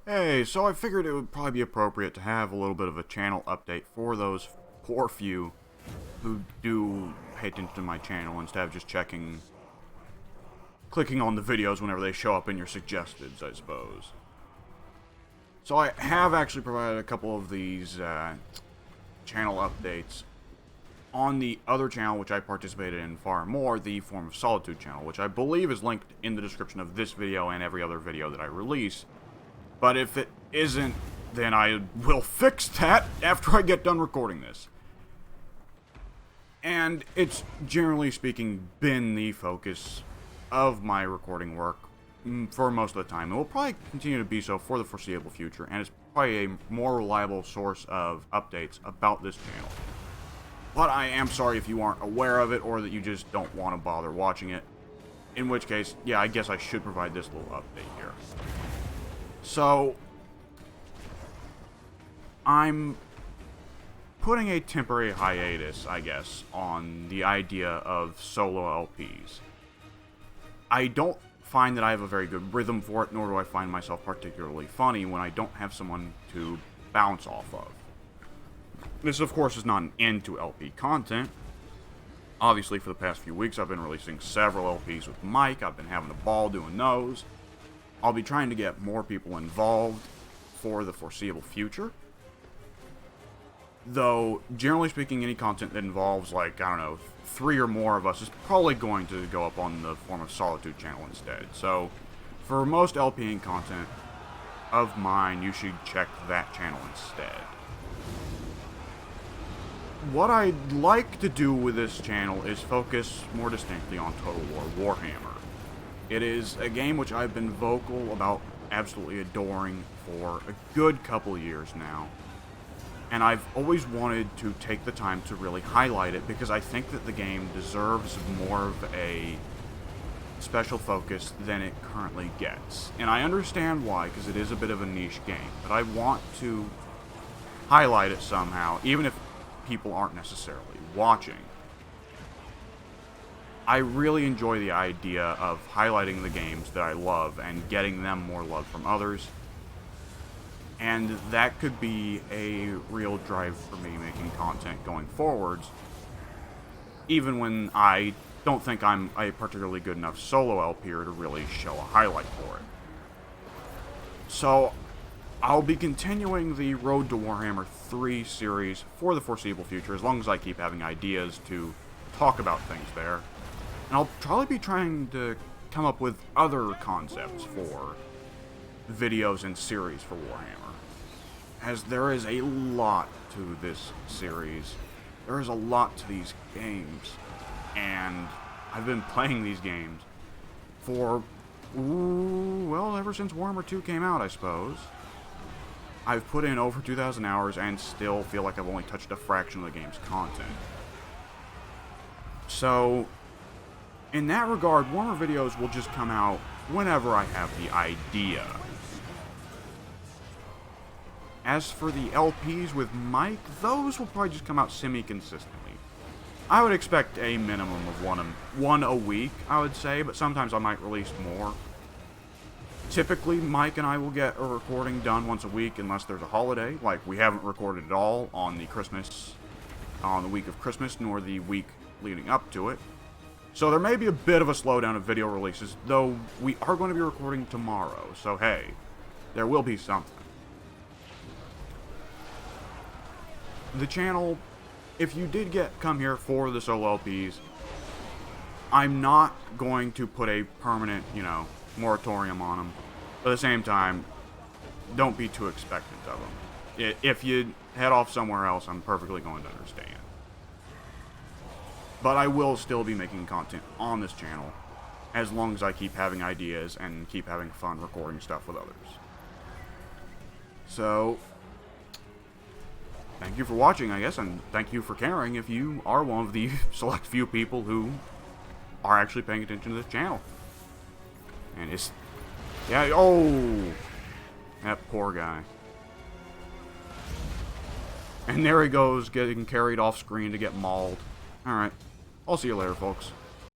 Hey, so I figured it would probably be appropriate to have a little bit of a channel update for those poor few who do pay attention to my channel instead of just clicking on the videos whenever they show up in your suggesteds, I suppose. So I have actually provided a couple of these channel updates on the other channel which I participated in far more, the Form of Solitude channel, which I believe is linked in the description of this video and every other video that I release. But if it isn't, then I will fix that after I get done recording this. And it's, generally speaking, been the focus of my recording work for most of the time. It will probably continue to be so for the foreseeable future, and it's probably a more reliable source of updates about this channel. But I am sorry if you aren't aware of it, or that you just don't want to bother watching it. In which case, yeah, I guess I should provide this little update here. So, I'm putting a temporary hiatus, I guess, on the idea of solo LPs. I don't find that I have a very good rhythm for it, nor do I find myself particularly funny when I don't have someone to bounce off of. This, of course, is not an end to LP content. Obviously, for the past few weeks, I've been releasing several LPs with Mike. I've been having a ball doing those. I'll be trying to get more people involved for the foreseeable future. Though, generally speaking, any content that involves, like, I don't know, 3 or more of us is probably going to go up on the Form of Solitude channel instead. So, for most LPing content of mine, you should check that channel instead. What I'd like to do with this channel is focus more distinctly on Total War Warhammer. It is a game which I've been vocal about absolutely adoring for a good couple years now. And I've always wanted to take the time to really highlight it because I think that the game deserves more of a special focus than it currently gets. And I understand why, because it is a bit of a niche game. But I want to highlight it somehow, even if people aren't necessarily watching. I really enjoy the idea of highlighting the games that I love and getting them more love from others. And that could be a real drive for me making content going forwards, even when I don't think I'm a particularly good enough solo LPer to really show a highlight for it. So, I'll be continuing the Road to Warhammer 3 series for the foreseeable future, as long as I keep having ideas to talk about things there. And I'll probably be trying to come up with other concepts for videos and series for Warhammer, as there is a lot to this series. There is a lot to these games, and I've been playing these games for, well, ever since Warhammer 2 came out, I suppose. I've put in over 2,000 hours and still feel like I've only touched a fraction of the game's content. So, in that regard, Warhammer videos will just come out whenever I have the idea. As for the LPs with Mike, those will probably just come out semi-consistently. I would expect a minimum of one a week, I would say, but sometimes I might release more. Typically, Mike and I will get a recording done once a week unless there's a holiday, like we haven't recorded at all on the week of Christmas, nor the week leading up to it. So there may be a bit of a slowdown of video releases, though we are going to be recording tomorrow, so hey, there will be something. The channel, if you did come here for the solo LPs, I'm not going to put a permanent, moratorium on them. But at the same time, don't be too expectant of them. If you head off somewhere else, I'm perfectly going to understand. But I will still be making content on this channel, as long as I keep having ideas and keep having fun recording stuff with others. So, thank you for watching, I guess, and thank you for caring if you are one of the select few people who are actually paying attention to this channel. And it's... yeah, oh! That poor guy. And there he goes, getting carried off screen to get mauled. Alright. I'll see you later, folks.